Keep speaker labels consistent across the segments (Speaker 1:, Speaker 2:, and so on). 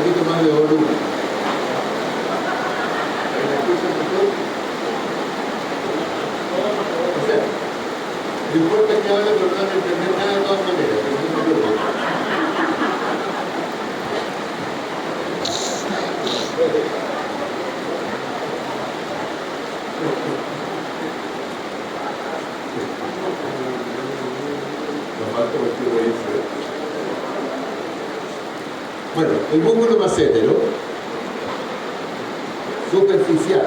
Speaker 1: poquito más de volumen. ¿Me escuchan mejor? O sea, no importa que hable, pero no van a entender nada de todas maneras, pero no se preocupen. Nos falta cualquier reírse. Bueno, el músculo massétero superficial.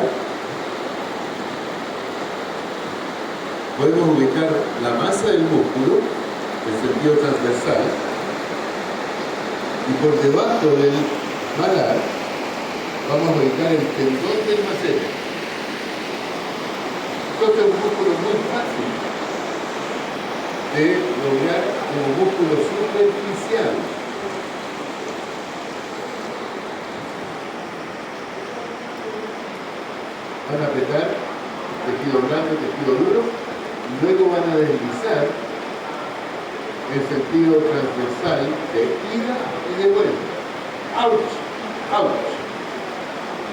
Speaker 1: Podemos ubicar la masa del músculo en sentido transversal y por debajo del malar vamos a ubicar el tendón del massétero. Esto es un músculo muy fácil de lograr como músculo superficial. Van a apretar tejido blando, tejido duro, y luego van a deslizar en sentido transversal de ida y de vuelta. ¡Auch! ¡Auch!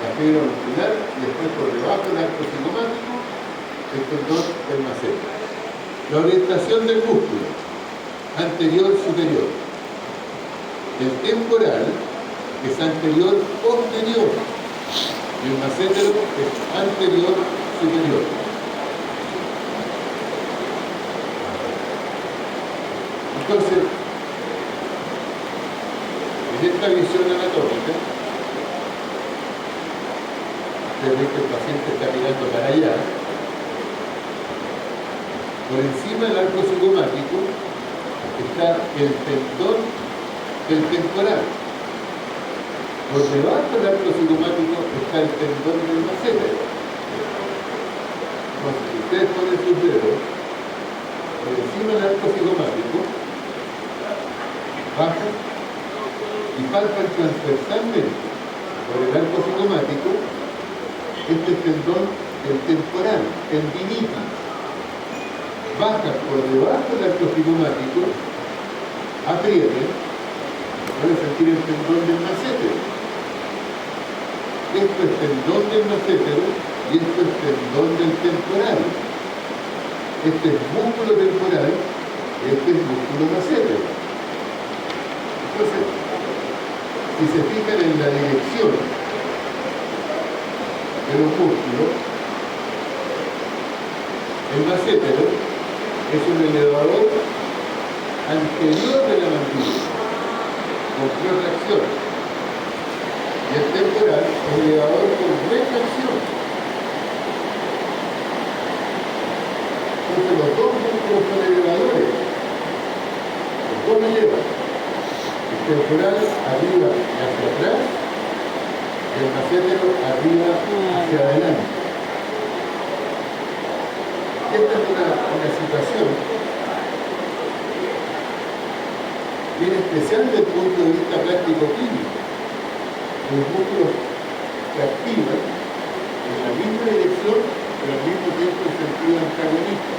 Speaker 1: La fibra muscular y después por debajo del arco cigomático el tendón del massétero. La orientación del músculo anterior-superior. El temporal es anterior-posterior. Y el massétero es anterior-superior. Entonces, en esta visión anatómica, usted ve que el paciente está mirando para allá. Por encima del arco cigomático está el tendón del temporal. Por debajo del arco cigomático está el tendón del massétero. Entonces, si ustedes ponen sus dedos por encima del arco cigomático, bajan y palpan transversalmente por el arco cigomático este tendón del temporal, tendinitis. Bajan por debajo del arco cigomático, aprieten, van a sentir el tendón del massétero. Esto es tendón del massétero y esto es tendón del temporal. Este es músculo temporal y este es músculo massétero. Entonces, si se fijan en la dirección de los músculos, el massétero es un elevador anterior de la mandíbula, con protracción. Y el temporal es un elevador con retracción. Entonces los dos músculos son elevadores. Los dos elevan. El temporal arriba y hacia atrás, y el massétero arriba hacia adelante. Esta es una situación bien especial desde el punto de vista práctico-clínico. Los músculos que activan en la misma dirección, pero al mismo tiempo en sentido antagonista.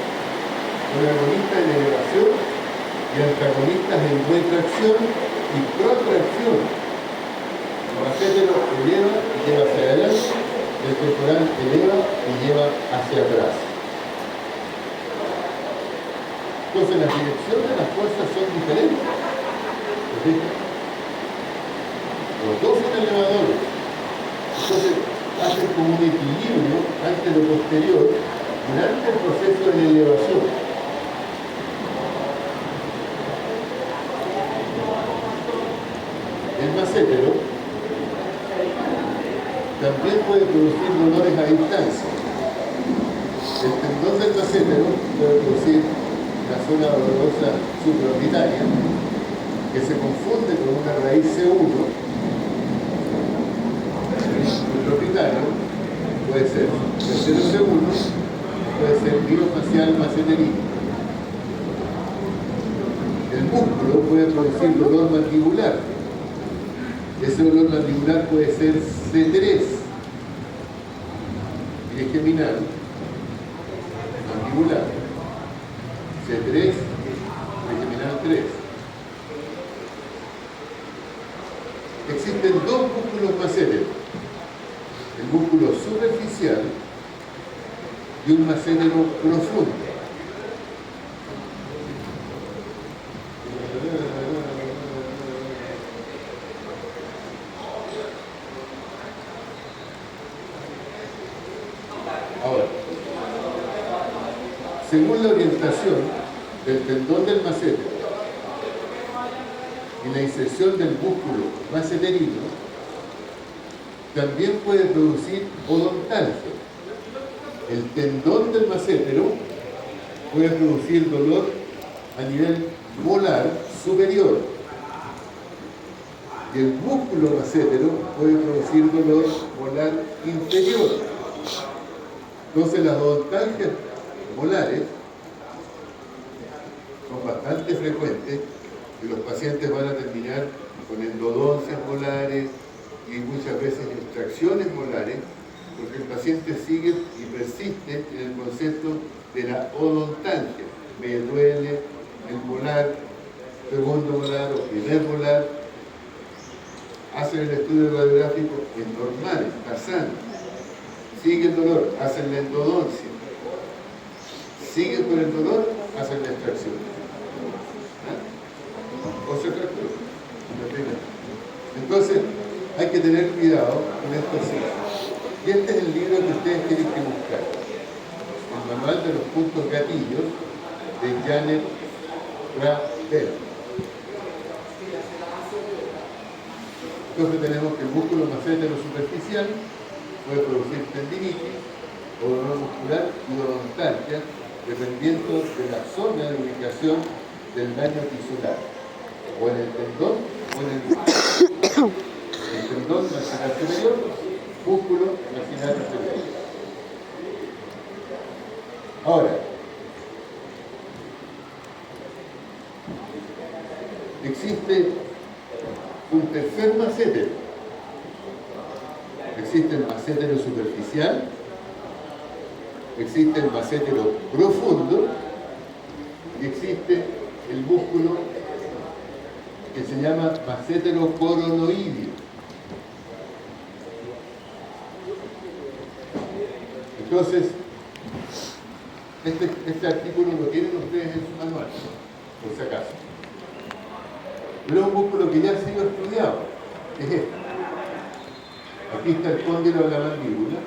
Speaker 1: Un agonista en elevación y antagonistas en retracción y protracción. El massétero eleva y lleva hacia adelante, el temporal eleva y lleva hacia atrás. Entonces las direcciones de las fuerzas son diferentes. Los dos son elevadores. Entonces hacen como un equilibrio ante lo posterior durante el proceso de elevación. El massétero también puede producir dolores a distancia. El tendón del massétero puede producir la zona dolorosa supraorbitaria, que se confunde con una raíz C1. El supraorbitario puede ser tercero C1, puede ser mirofacial masseteritis. El músculo puede producir dolor mandibular. Ese dolor mandibular puede ser C3, trigeminal, mandibular. C3, trigeminal 3. Existen dos músculos macéteros, el músculo superficial y un macétero profundo. Ahora, según la orientación del tendón del macétero y la inserción del músculo maceterino, también puede producir odontalgia. El tendón del macétero puede producir dolor a nivel molar superior y el músculo macétero puede producir dolor molar inferior. Entonces las odontalgias molares son bastante frecuentes y los pacientes van a terminar con endodoncias molares y muchas veces extracciones molares, porque el paciente sigue y persiste en el concepto de la odontalgia. Me duele el molar, segundo molar o primer molar, hacen el estudio radiográfico, es normal, está sano, sigue el dolor, hacen la endodoncia, siguen con el dolor, hacen la extracción. O se fractura. Entonces, hay que tener cuidado con estos signos. Y este es el libro que ustedes tienen que buscar. El manual de los puntos gatillos de Janet Ravel. Entonces tenemos que el músculo macétero superficial puede producir tendinitis, o dolor muscular y odontalgia, dependiendo de la zona de ubicación del daño tisular, o en el tendón o en el músculo. El tendón maxilar superior, músculo maxilar inferior. Ahora, existe un tercer macétero. Existe el macétero superficial, existe el macétero profundo y existe el músculo que se llama macétero coronoideo. Entonces, este artículo lo tienen ustedes en su manual, por si acaso. Pero es un músculo que ya ha sido estudiado, es este. Aquí está el cóndilo de la mandíbula,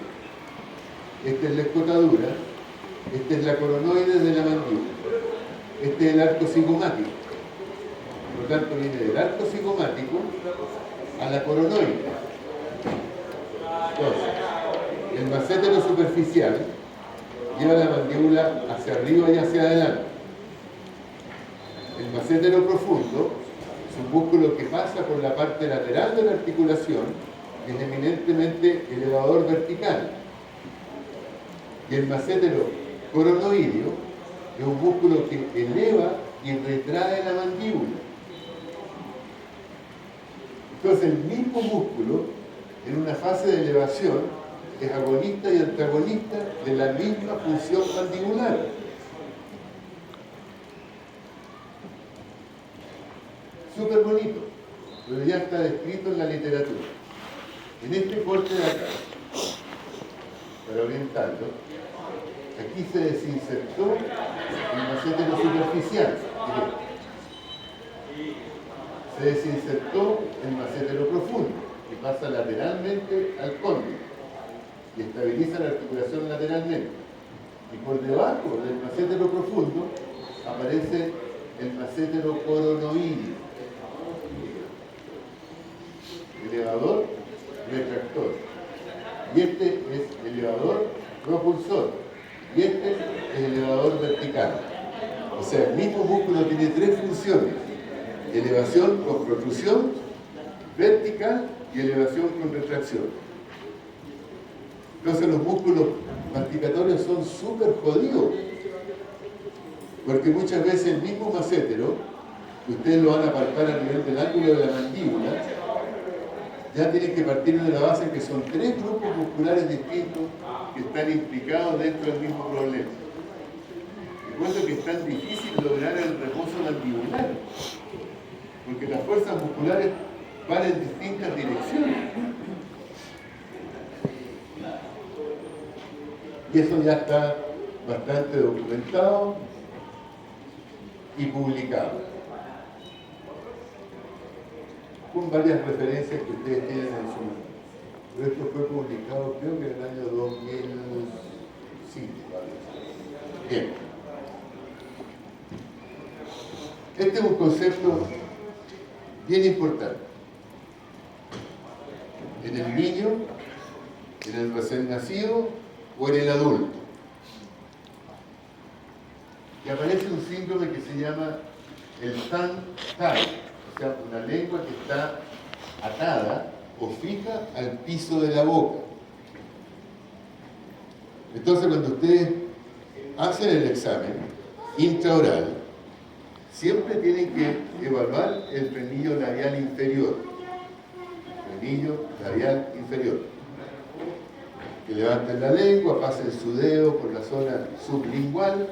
Speaker 1: esta es la escotadura, esta es la coronoide de la mandíbula, este es el arco cigomático. Por lo tanto, viene del arco cigomático a la coronoide. Entonces, el macétero superficial lleva la mandíbula hacia arriba y hacia adelante. El macétero profundo es un músculo que pasa por la parte lateral de la articulación y es eminentemente elevador vertical. Y el macétero coronoideo es un músculo que eleva y retrae la mandíbula. Entonces el mismo músculo, en una fase de elevación, es agonista y antagonista de la misma función mandibular. Súper bonito, pero ya está descrito en la literatura. En este corte de acá, para orientarlo, aquí se desinsertó el macétero superficial. Se desinsertó el macétero profundo, que pasa lateralmente al cóndilo y estabiliza la articulación lateralmente. Y por debajo del macétero profundo aparece el macétero coronoideo, elevador, retractor. Y este es elevador propulsor. Y este es elevador vertical. O sea, el mismo músculo tiene tres funciones: elevación con protrusión, vertical y elevación con retracción. Entonces los músculos masticatorios son súper jodidos, porque muchas veces el mismo macétero, que ustedes lo van a palpar a nivel del ángulo de la mandíbula, ya tienen que partir de la base que son tres grupos musculares distintos que están implicados dentro del mismo problema. Y por eso que es tan difícil lograr el reposo mandibular, porque las fuerzas musculares van en distintas direcciones. Y eso ya está bastante documentado y publicado, con varias referencias que ustedes tienen en su... Pero esto fue publicado creo que en el año 2005. Bien. Este es un concepto bien importante. En el niño, en el recién nacido o en el adulto. Y aparece un síndrome que se llama el tongue-tie, o sea, una lengua que está atada o fija al piso de la boca. Entonces, cuando ustedes hacen el examen intraoral, siempre tienen que evaluar el frenillo labial inferior. Frenillo labial inferior. Que levanten la lengua, pasen su dedo por la zona sublingual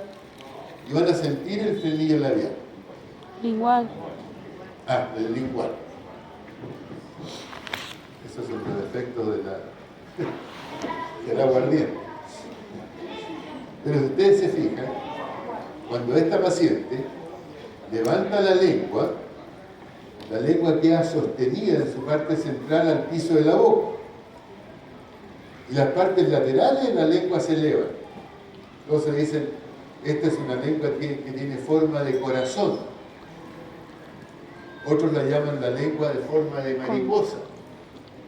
Speaker 1: y van a sentir el frenillo labial.
Speaker 2: Lingual.
Speaker 1: Ah, el lingual. Esos son los efectos del aguardiente. Pero si ustedes se fijan, cuando esta paciente levanta la lengua queda sostenida en su parte central al piso de la boca. Y las partes laterales de la lengua se elevan. Entonces dicen, esta es una lengua que tiene forma de corazón. Otros la llaman la lengua de forma de mariposa,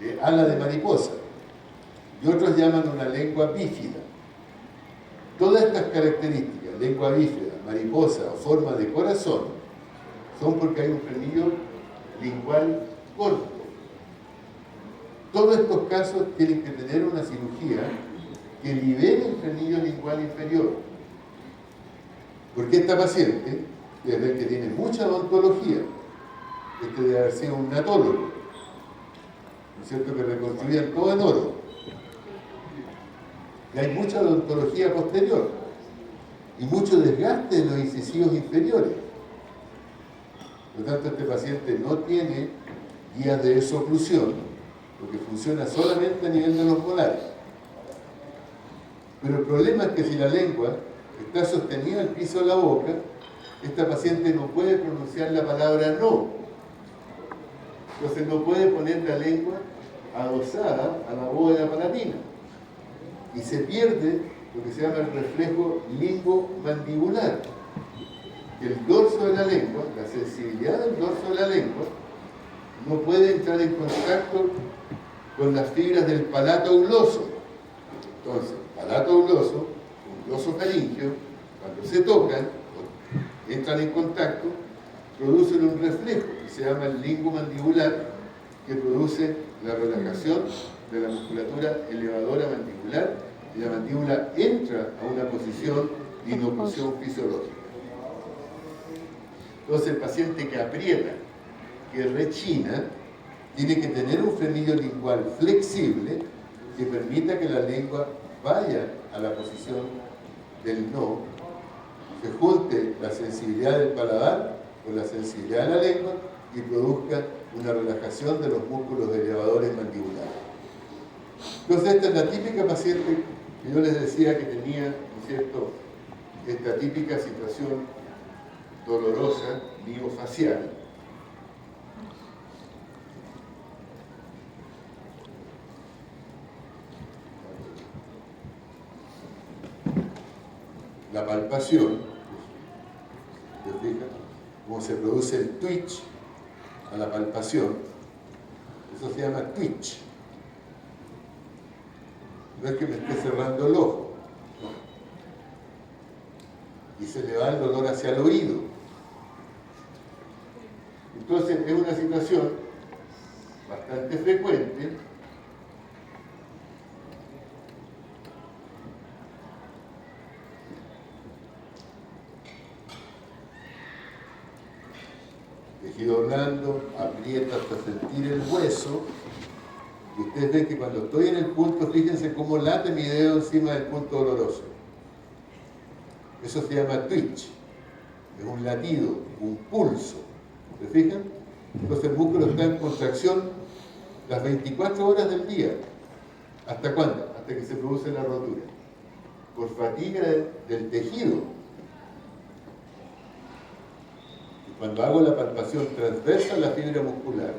Speaker 1: de ala de mariposa. Y otros llaman una lengua bífida. Todas estas características, lengua bífida, mariposa o forma de corazón, son porque hay un frenillo lingual corto. Todos estos casos tienen que tener una cirugía que libere el frenillo lingual inferior. Porque esta paciente, debe ver que tiene mucha odontología. Este debe haber sido un natólogo, ¿no es cierto?, que reconstruían todo en oro. Y hay mucha odontología posterior y mucho desgaste de los incisivos inferiores. Por lo tanto, este paciente no tiene guías de desoclusión, porque funciona solamente a nivel de los molares. Pero el problema es que si la lengua está sostenida al piso de la boca, esta paciente no puede pronunciar la palabra no. Entonces no puede poner la lengua adosada a la bóveda palatina. Y se pierde lo que se llama el reflejo lingomandibular. El dorso de la lengua, la sensibilidad del dorso de la lengua, no puede entrar en contacto con las fibras del palato auloso. Entonces, palato auloso, gloso faríngeo, cuando se tocan, entran en contacto, producen un reflejo que se llama el lingomandibular, que produce la relajación de la musculatura elevadora mandibular y la mandíbula entra a una posición de inoclusión fisiológica. Entonces el paciente que aprieta, que rechina, tiene que tener un frenillo lingual flexible que permita que la lengua vaya a la posición del no, se junte la sensibilidad del paladar con la sensibilidad de la lengua y produzca una relajación de los músculos elevadores mandibulares. Entonces esta es la típica paciente que yo les decía que tenía, ¿no es cierto?, esta típica situación dolorosa, miofacial. La palpación, ¿te fijas? Cómo se produce el twitch a la palpación, eso se llama twitch. No es que me esté cerrando el ojo, ¿no? Y se le va el dolor hacia el oído. Entonces es una situación bastante frecuente tejido blando, aprieta hasta sentir el hueso. Y ustedes ven que cuando estoy en el punto, fíjense cómo late mi dedo encima del punto doloroso. Eso se llama twitch. Es un latido, un pulso. ¿Se fijan? Entonces el músculo está en contracción las 24 horas del día. ¿Hasta cuándo? Hasta que se produce la rotura. Por fatiga del tejido. Y cuando hago la palpación transversa a la fibra muscular,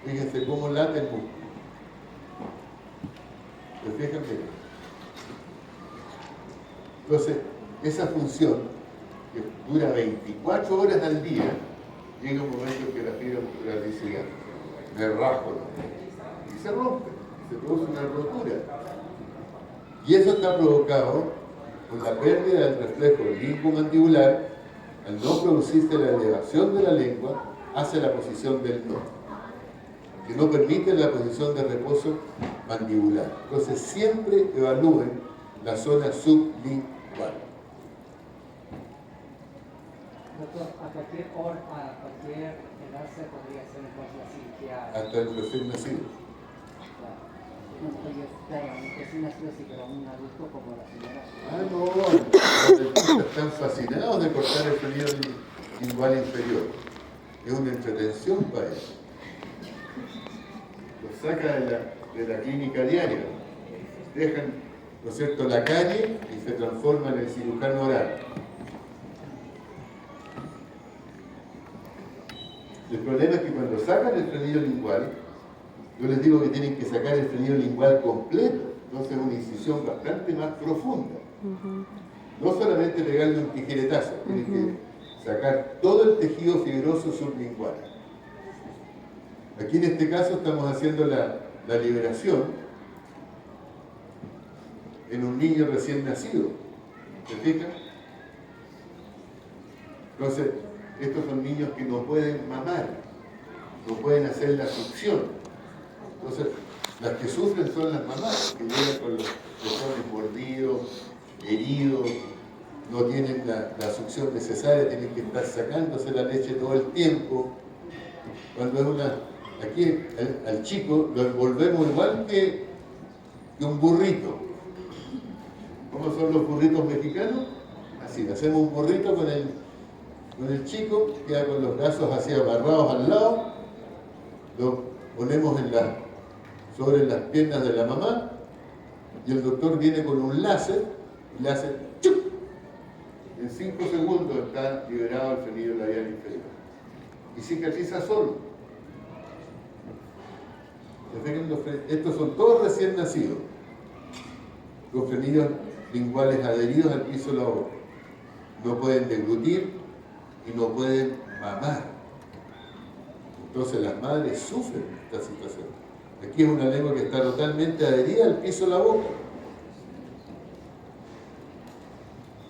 Speaker 1: fíjense cómo late el músculo. ¿Se fijan bien? Entonces, esa función, que dura 24 horas al día, llega un momento en que la fibra muscular dice ya, me rajo, y se rompe, se produce una rotura. Y eso está provocado por la pérdida del reflejo linguomandibular al no producirse la elevación de la lengua hacia la posición del no, que no permite la posición de reposo mandibular. Entonces siempre evalúen la zona sublingual.
Speaker 2: Doctor, ¿a cualquier hora, a cualquier edad se podría hacer entonces la cirugía?
Speaker 1: Hasta el recién nacido.
Speaker 2: Claro, un recién nacido sí, pero un adulto como la señora.
Speaker 1: Ah, no, los dentistas están fascinados de cortar el frenillo lingual inferior. Es una entretención para ellos. Lo saca de la clínica diaria. Dejan, ¿no es cierto?, la calle y se transforma en el cirujano oral. El problema es que cuando sacan el frenillo lingual, yo les digo que tienen que sacar el frenillo lingual completo, entonces es una incisión bastante más profunda. No solamente pegarle un tijeretazo, tienen que sacar todo el tejido fibroso sublingual. Aquí en este caso estamos haciendo la liberación en un niño recién nacido. ¿Se fijan? Entonces, estos son niños que no pueden mamar, no pueden hacer la succión. Entonces, las que sufren son las mamás, que llegan con los pezones mordidos, heridos, no tienen la succión necesaria, tienen que estar sacándose la leche todo el tiempo. Cuando es aquí al chico lo envolvemos igual que un burrito. ¿Cómo son los burritos mexicanos? Así, le hacemos un burrito con el chico, queda con los brazos así amarrados al lado, lo ponemos sobre las piernas de la mamá y el doctor viene con un láser y le hace ¡chup! En 5 segundos está liberado el frenillo labial inferior y cicatriza solo. Estos son todos recién nacidos, los frenillos linguales adheridos al piso de la boca, no pueden deglutir y no pueden mamar. Entonces las madres sufren esta situación. Aquí es una lengua que está totalmente adherida al piso de la boca.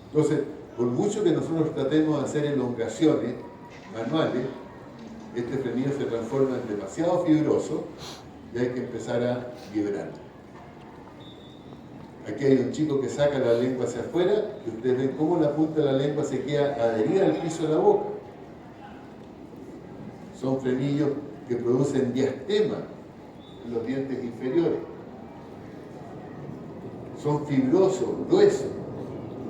Speaker 1: Entonces, por mucho que nosotros tratemos de hacer elongaciones manuales, este frenillo se transforma en demasiado fibroso y hay que empezar a liberarlo. Aquí hay un chico que saca la lengua hacia afuera y ustedes ven cómo la punta de la lengua se queda adherida al piso de la boca. Son frenillos que producen diastema en los dientes inferiores. Son fibrosos, gruesos,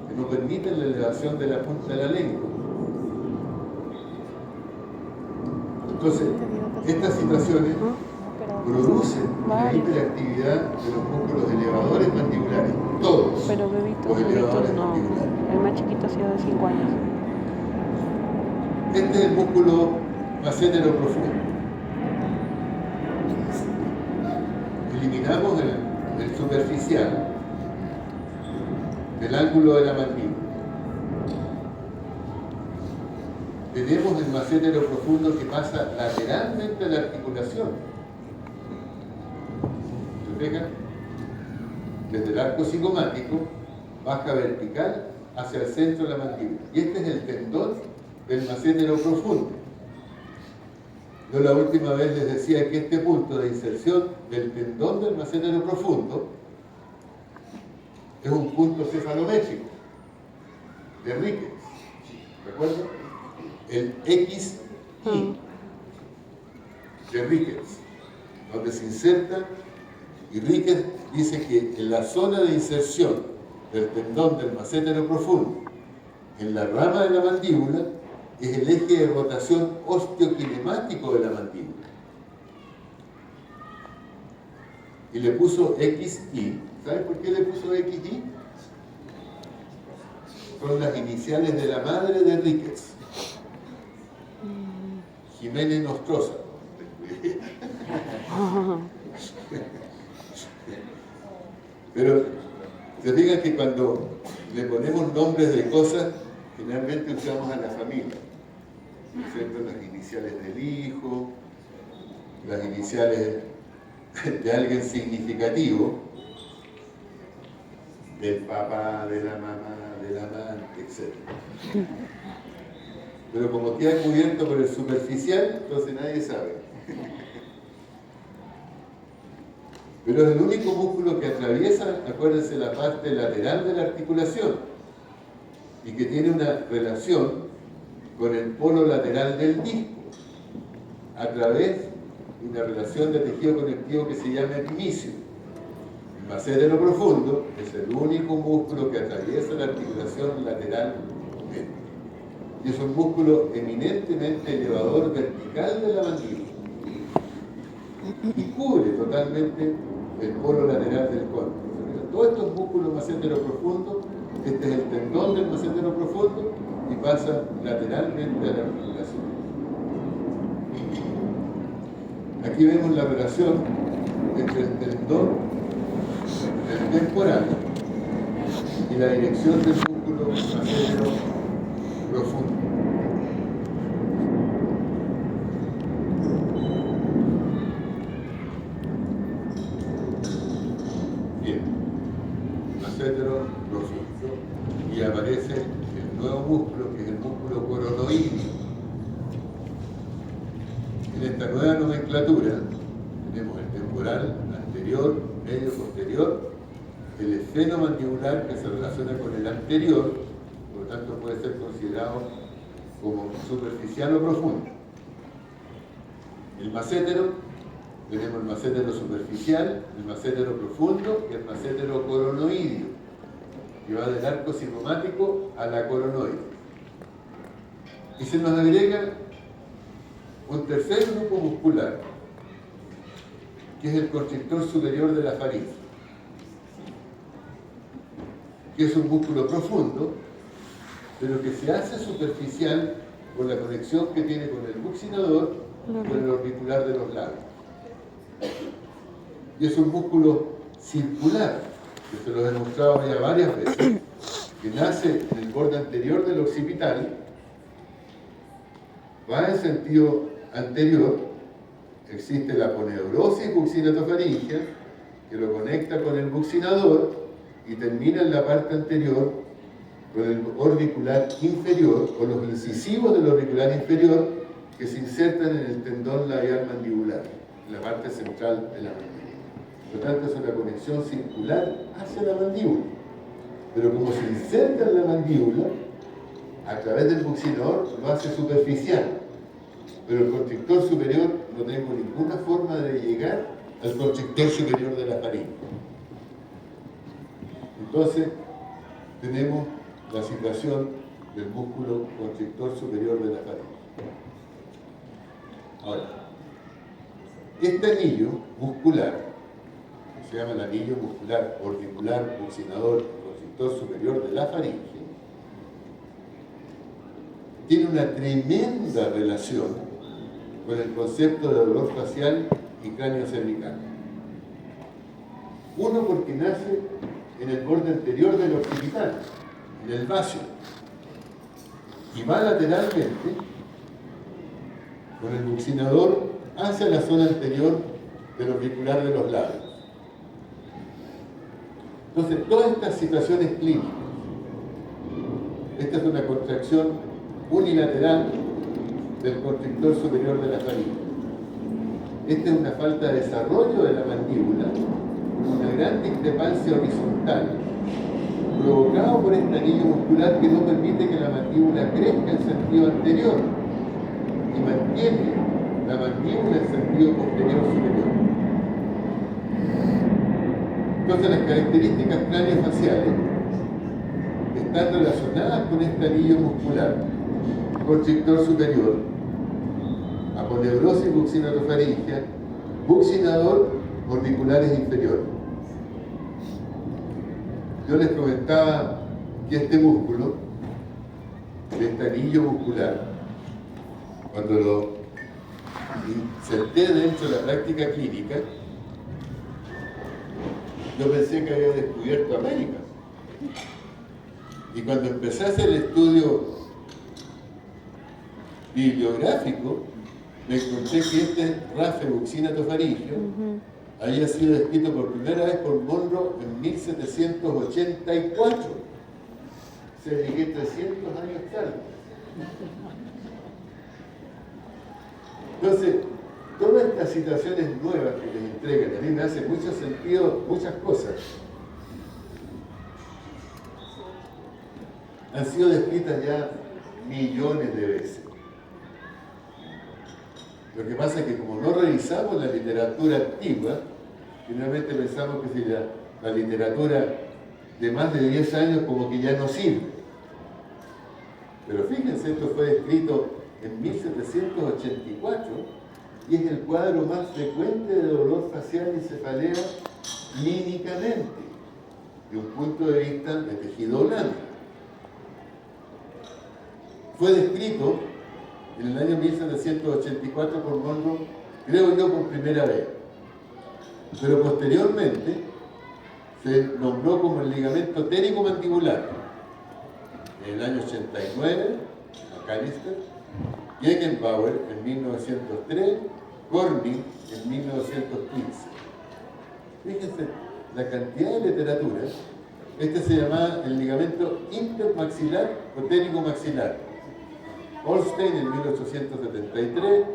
Speaker 1: que no permiten la elevación de la punta de la lengua. Entonces, estas situaciones producen la hiperactividad de los músculos elevadores mandibulares, todos
Speaker 3: pero bebitos,
Speaker 1: los elevadores
Speaker 3: no.
Speaker 1: mandibulares.
Speaker 3: El más chiquito ha sido de 5 años.
Speaker 1: Este es el músculo macétero profundo. Eliminamos el superficial del ángulo de la mandíbula. Tenemos el macétero profundo que pasa lateralmente a la articulación. ¿Se fijan? Desde el arco cigomático baja vertical hacia el centro de la mandíbula. Y este es el tendón del macétero profundo. Yo la última vez les decía que este punto de inserción del tendón del macétero profundo es un punto cefalométrico de Ricketts. ¿Recuerdan? El XI de Ricketts, donde se inserta, y Ricketts dice que en la zona de inserción del tendón del macétero profundo en la rama de la mandíbula es el eje de rotación osteokinemático de la mandíbula. Y le puso XY. ¿Sabes por qué le puso XY? Son las iniciales de la madre de Ricketts, Jiménez Nostroza. Pero se fijan que cuando le ponemos nombres de cosas, generalmente usamos a la familia, ¿cierto? Las iniciales del hijo, las iniciales de alguien significativo, del papá, de la mamá, del amante, etc. Pero como queda cubierto por el superficial, entonces nadie sabe. Pero es el único músculo que atraviesa, acuérdense, la parte lateral de la articulación y que tiene una relación con el polo lateral del disco a través de una relación de tejido conectivo que se llama epimicio. El macétero profundo es el único músculo que atraviesa la articulación lateralmente y es un músculo eminentemente elevador vertical de la mandíbula y cubre totalmente el polo lateral del cóncavo. Todos estos músculos macétero profundo, este es el tendón del macétero profundo y pasa lateralmente a la articulación. Aquí vemos la relación entre el tendón, el temporal y la dirección del músculo macétero profundo. Bien, macétero profundo, y aparece el nuevo músculo que es el músculo coronoideo. En esta nueva nomenclatura tenemos el temporal anterior, medio, posterior, el esfenomandibular que se relaciona con el anterior, por lo tanto puede ser considerado como superficial o profundo. El macétero, tenemos el macétero superficial, el macétero profundo y el macétero coronoideo, que va del arco cigomático a la coronoide. Y se nos agrega un tercer grupo muscular, que es el constrictor superior de la faringe, que es un músculo profundo, pero que se hace superficial por la conexión que tiene con el buccinador y con el orbicular de los labios. Y es un músculo circular, que se lo he demostrado ya varias veces, que nace en el borde anterior del occipital, va en sentido anterior, existe la aponeurosis buccinatofaringea, que lo conecta con el buccinador y termina en la parte anterior con el orbicular inferior o los incisivos del orbicular inferior que se insertan en el tendón labial mandibular, en la parte central de la mandíbula. Por lo tanto, es una conexión circular hacia la mandíbula. Pero como se inserta en la mandíbula, a través del buccinador lo hace superficial. Pero el constrictor superior no tengo ninguna forma de llegar al constrictor superior de la faringe. Entonces, tenemos la situación del músculo constrictor superior de la faringe. Ahora, este anillo muscular, que se llama el anillo muscular orbicular buccinador constrictor superior de la faringe, tiene una tremenda relación con el concepto de dolor facial y cráneo cervical. Uno, porque nace en el borde anterior del occipital, en el vacío, y va lateralmente con el buccinador hacia la zona anterior del orbicular de los labios. Entonces, todas estas situaciones clínicas, esta es una contracción unilateral del constrictor superior de la faringe. Esta es una falta de desarrollo de la mandíbula, una gran discrepancia horizontal, provocado por este anillo muscular que no permite que la mandíbula crezca en sentido anterior y mantiene la mandíbula en sentido posterior superior. Entonces, las características craneofaciales están relacionadas con este anillo muscular, constrictor superior, aponeurosis buccinatofaringia, buccinador, orbiculares inferiores. Yo les comentaba que este músculo, este anillo muscular, cuando lo inserté dentro de la práctica clínica, yo pensé que había descubierto América. Y cuando empecé a hacer el estudio bibliográfico, me encontré que este RAFE buccinatofaringio había sido descrito por primera vez por Monro en 1784. Se llegué 300 años tarde. Entonces, todas estas situaciones nuevas que les entregan, a mí me hacen mucho sentido muchas cosas. Han sido descritas ya millones de veces. Lo que pasa es que como no revisamos la literatura antigua, finalmente pensamos que si la literatura de más de 10 años como que ya no sirve. Pero fíjense, esto fue escrito en 1784 y es el cuadro más frecuente de dolor facial y cefalea clínicamente, de un punto de vista de tejido blando. Fue descrito en el año 1784 por Monro, creo yo, por primera vez. Pero posteriormente se nombró como el ligamento térico-mandibular. En el año 89, McAllister, Gegenbauer en 1903, Corning en 1915. Fíjense la cantidad de literatura. Este se llamaba el ligamento intermaxilar o térico-maxilar. Holstein en 1873,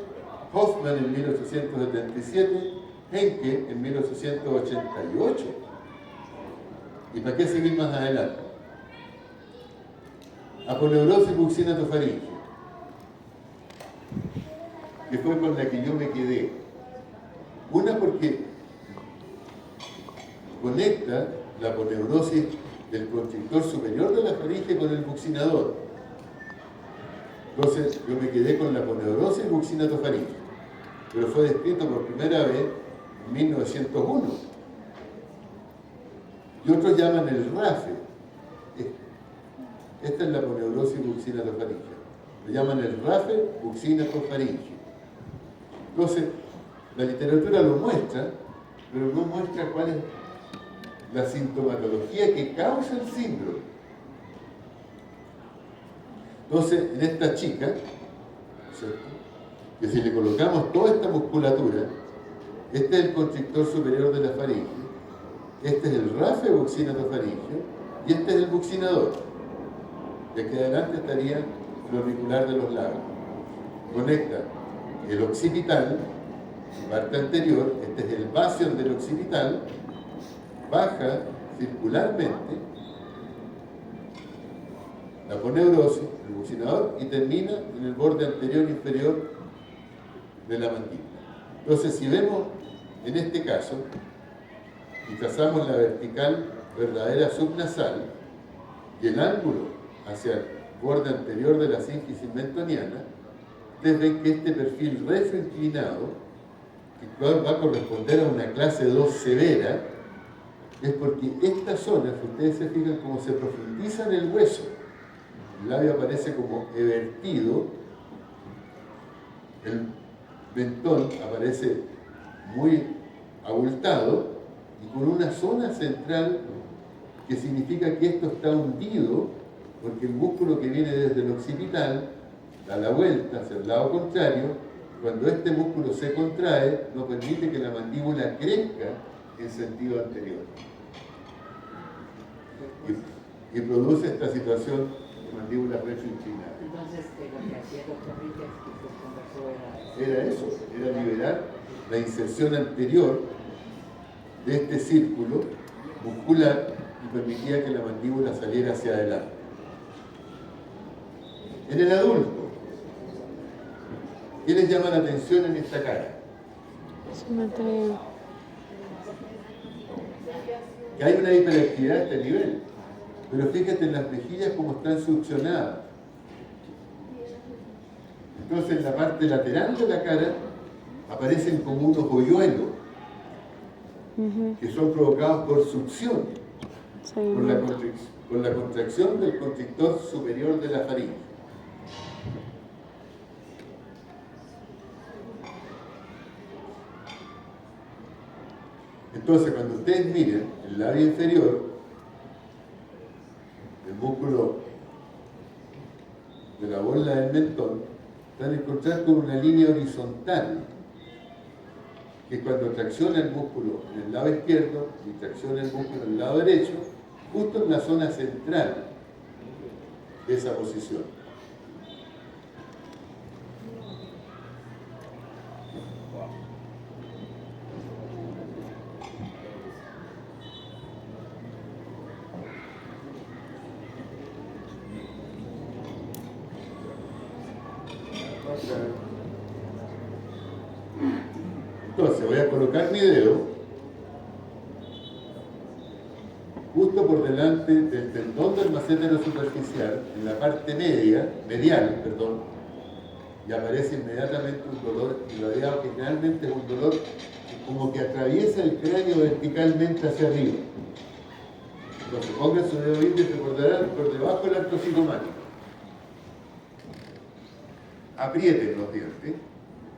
Speaker 1: Hoffman en 1877, Henke en 1888. ¿Y para qué seguir más adelante? Aponeurosis buccinatofaringia, que fue con la que yo me quedé. Una porque conecta la aponeurosis del constrictor superior de la faringe con el buccinador. Entonces yo me quedé con la aponeurosis buccinatofaringia, pero fue descrito por primera vez en 1901. Y otros llaman el RAFE. Esta es la aponeurosis buccinatofaringia. Lo llaman el RAFE buccinatofaringia. Entonces, la literatura lo muestra, pero no muestra cuál es la sintomatología que causa el síndrome. Entonces, en esta chica, ¿cierto?, que si le colocamos toda esta musculatura, este es el constrictor superior de la faringe, este es el RAFE buccinatofaringio y este es el buccinador. De aquí adelante estaría el auricular de los labios. Conecta el occipital, parte anterior, este es el basion del occipital, baja circularmente la aponeurosis, el buccinador, y termina en el borde anterior inferior de la mandíbula. Entonces, si vemos en este caso y trazamos la vertical verdadera subnasal y el ángulo hacia el borde anterior de la sínfisis mentoniana, ustedes ven que este perfil retroinclinado, que va a corresponder a una clase 2 severa, es porque esta zona, si ustedes se fijan cómo se profundiza en el hueso, el labio aparece como evertido, el mentón aparece muy abultado y con una zona central que significa que esto está hundido porque el músculo que viene desde el occipital da la vuelta hacia el lado contrario. Cuando este músculo se contrae, no permite que la mandíbula crezca en sentido anterior y produce esta situación de mandíbula retroinclinada.
Speaker 2: Entonces, lo que hacía el doctor Ríquez, que usted conversó,
Speaker 1: Era eso, era liberar la inserción anterior de este círculo muscular y permitía que la mandíbula saliera hacia adelante. En el adulto, ¿qué les llama la atención en esta cara? Que hay una hiperactividad a este nivel, pero fíjate en las mejillas como están succionadas. Entonces en la parte lateral de la cara aparecen como unos hoyuelos que son provocados por succión, por la contracción del constrictor superior de la faringe. Entonces, cuando ustedes miren el labio inferior, el músculo de la borla del mentón, van a encontrar con una línea horizontal, que cuando tracciona el músculo en el lado izquierdo y tracciona el músculo en el lado derecho, justo en la zona central de esa posición. Entonces voy a colocar mi dedo justo por delante del tendón del macétero superficial, en la parte medial, y aparece inmediatamente un dolor irradiado, que generalmente es un dolor como que atraviesa el cráneo verticalmente hacia arriba. Entonces pongan su dedo índice por debajo del arco cigomático. Aprieten los dientes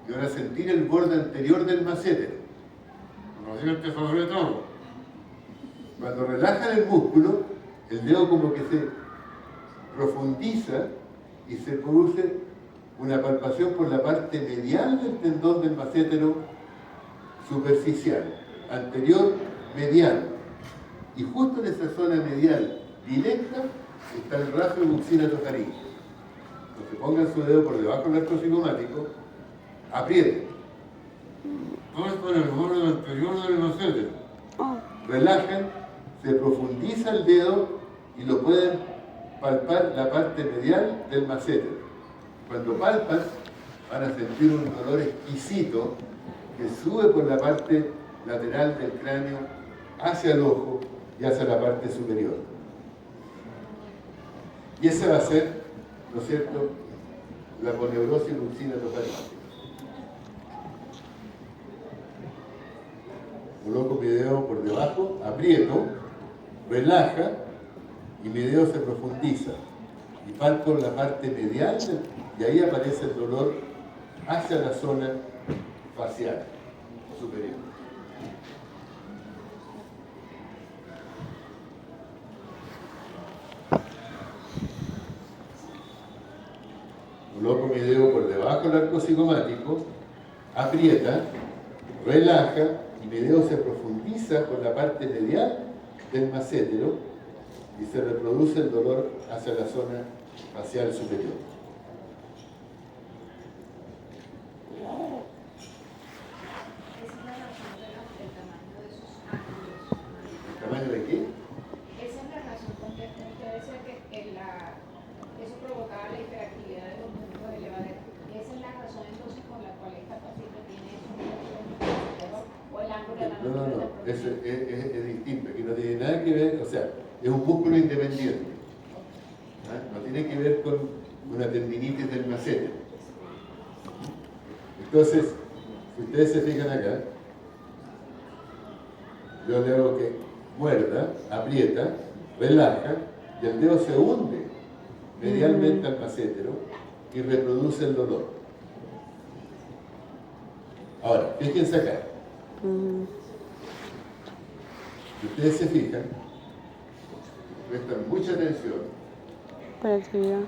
Speaker 1: y van a sentir el borde anterior del macétero. Los dientes sobre todo. Cuando relajan el músculo, el dedo como que se profundiza y se produce una palpación por la parte medial del tendón del macétero superficial, anterior medial. Y justo en esa zona medial directa está el rastro buccinatofaríngeo. Entonces pongan su dedo por debajo del arco cigomático, aprieten. Todo esto en el borde anterior del macétero. Relajan, se profundiza el dedo y lo pueden palpar la parte medial del macétero. Cuando palpan, van a sentir un dolor exquisito que sube por la parte lateral del cráneo hacia el ojo y hacia la parte superior. Y ese va a ser, ¿no es cierto?, la aponeurosis buccinatofaríngea. Coloco mi dedo por debajo, aprieto, relaja y mi dedo se profundiza. Y palpo la parte medial y ahí aparece el dolor hacia la zona facial superior. Coloco mi dedo por debajo del arco cigomático, aprieta, relaja y mi dedo se profundiza por la parte medial del macétero y se reproduce el dolor hacia la zona facial superior. ¿El tamaño de qué?
Speaker 4: Esa es la razón por que usted decía que eso provocaba la hiperactividad de los músculos elevadores. Esa es la razón entonces por la cual esta paciente tiene eso, o el ángulo de la
Speaker 1: No, es distinto, que no tiene nada que ver, o sea, es un músculo independiente. No tiene que ver con una tendinitis del macétero. Entonces, si ustedes se fijan acá, yo le hago que muerda, aprieta, relaja, y el dedo se hunde medialmente al macétero y reproduce el dolor. Ahora, fíjense acá. Si ustedes se fijan, prestan mucha atención.
Speaker 3: Para actividad.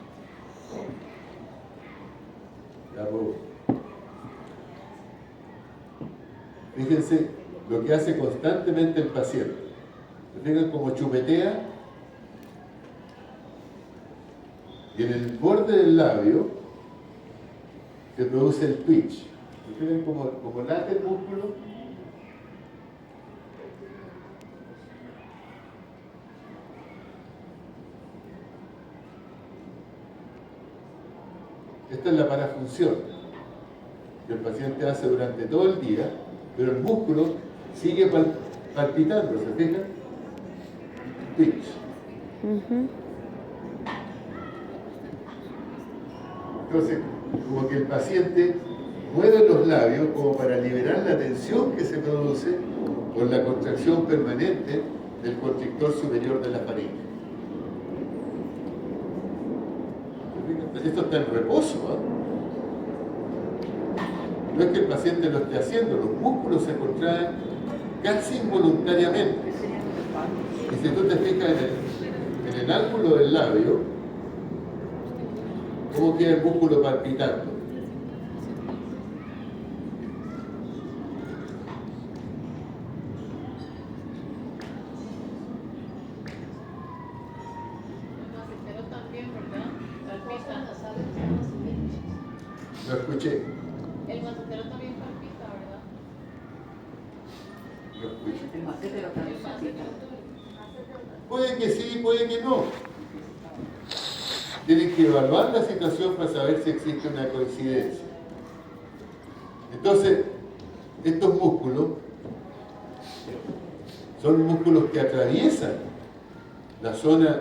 Speaker 1: Fíjense lo que hace constantemente el paciente. Se fijan como chupetea y en el borde del labio se produce el twitch. Se fijan como late el músculo. Esta es la parafunción que el paciente hace durante todo el día, pero el músculo sigue palpitando, ¿se fijan? Twitch. Entonces, como que el paciente mueve los labios como para liberar la tensión que se produce por la contracción permanente del constrictor superior de la faringe. Esto está en reposo, ¿eh? No es que el paciente lo esté haciendo, los músculos se contraen casi involuntariamente. Y si tú te fijas en el ángulo del labio, ¿cómo queda el músculo palpitando? Lo escuché.
Speaker 5: El macetero también palpita, ¿verdad?
Speaker 1: Lo escuché.
Speaker 2: El macetero también palpita.
Speaker 1: Puede que sí, puede que no. Tienen que evaluar la situación para saber si existe una coincidencia. Entonces, estos músculos son músculos que atraviesan la zona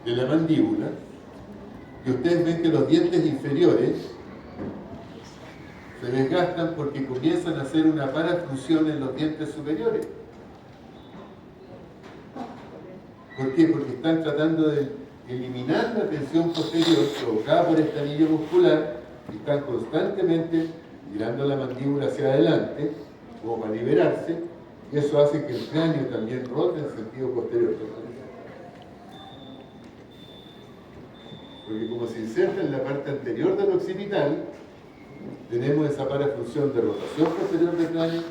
Speaker 1: de la mandíbula, y ustedes ven que los dientes inferiores se desgastan porque comienzan a hacer una parafusión en los dientes superiores. ¿Por qué? Porque están tratando de eliminar la tensión posterior provocada por este anillo muscular y están constantemente tirando la mandíbula hacia adelante como para liberarse, y eso hace que el cráneo también rote en sentido posterior. Porque como se inserta en la parte anterior del occipital, tenemos esa parafunción de rotación posterior del cráneo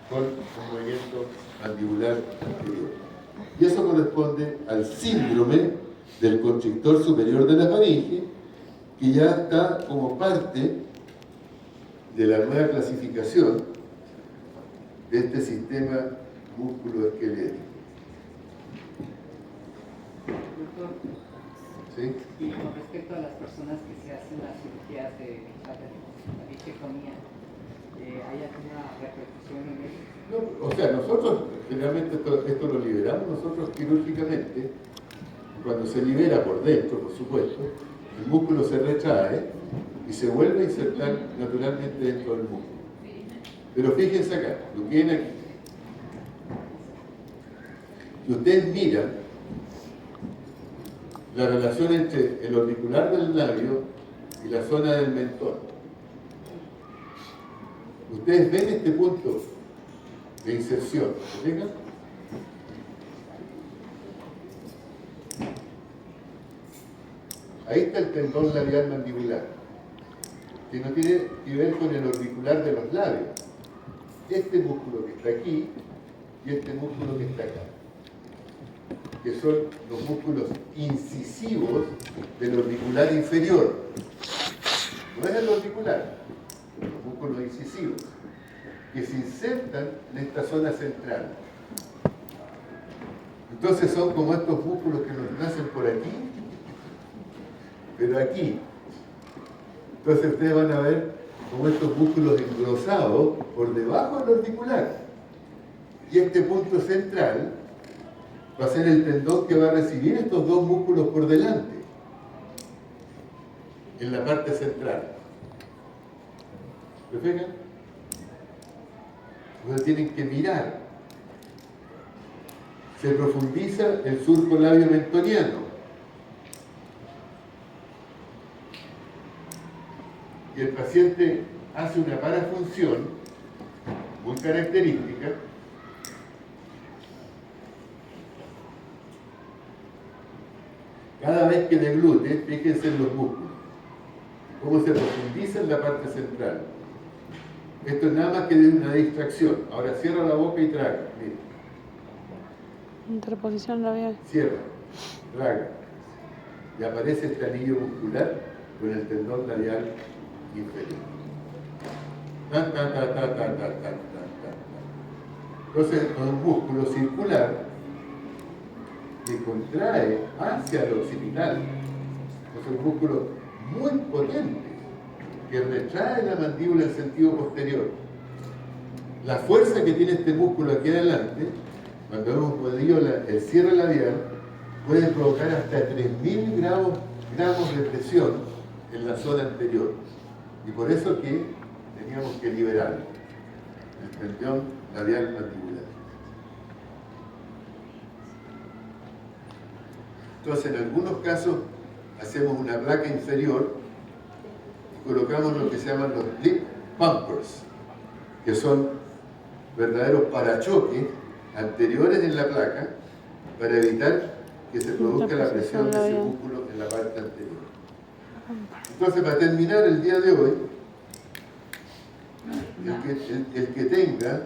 Speaker 1: con un movimiento mandibular anterior. Y eso corresponde al síndrome del constrictor superior de la faringe, que ya está como parte de la nueva clasificación de este sistema músculo-esquelético.
Speaker 2: Doctor,
Speaker 1: ¿Sí?
Speaker 2: y con respecto a las personas que se hacen las cirugías de la bichectomía, ¿hay alguna repercusión en eso?
Speaker 1: No, o sea, nosotros generalmente esto lo liberamos nosotros quirúrgicamente. Cuando se libera por dentro, por supuesto, el músculo se retrae y se vuelve a insertar naturalmente dentro del músculo. Pero fíjense acá, lo tienen aquí. Si ustedes miran la relación entre el auricular del labio y la zona del mentón, ustedes ven este punto de inserción, ¿se fijan? Ahí está el tendón labial mandibular, que no tiene que ver con el auricular de los labios. Este músculo que está aquí y este músculo que está acá, que son los músculos incisivos del auricular inferior. No es el auricular, los músculos incisivos, que se insertan en esta zona central. Entonces son como estos músculos que nos nacen por aquí, pero aquí. Entonces ustedes van a ver como estos músculos engrosados por debajo del auricular. Y este punto central va a ser el tendón que va a recibir estos dos músculos por delante, en la parte central. ¿Se fijan? Entonces tienen que mirar. Se profundiza el surco labio mentoniano. Y el paciente hace una parafunción muy característica, cada vez que deglute. Fíjense en los músculos, cómo se profundiza en la parte central. Esto es nada más que de una distracción. Ahora cierra la boca y traga. Mira.
Speaker 3: Interposición labial.
Speaker 1: Cierra, traga. Y aparece este anillo muscular con el tendón labial inferior. Ta, ta, ta, ta, ta, ta, ta, ta, ta. Entonces, con un músculo circular que contrae hacia el occipital. Es un músculo muy potente que retrae la mandíbula en sentido posterior. La fuerza que tiene este músculo aquí adelante, cuando hemos medido el cierre labial, puede provocar hasta 3000 gramos de presión en la zona anterior, y por eso que teníamos que liberar el tendón labial mandibular. Entonces, en algunos casos, hacemos una placa inferior y colocamos lo que se llaman los lip bumpers, que son verdaderos parachoques anteriores en la placa para evitar que se produzca la presión de ese músculo en la parte anterior. Entonces, para terminar el día de hoy, el que tenga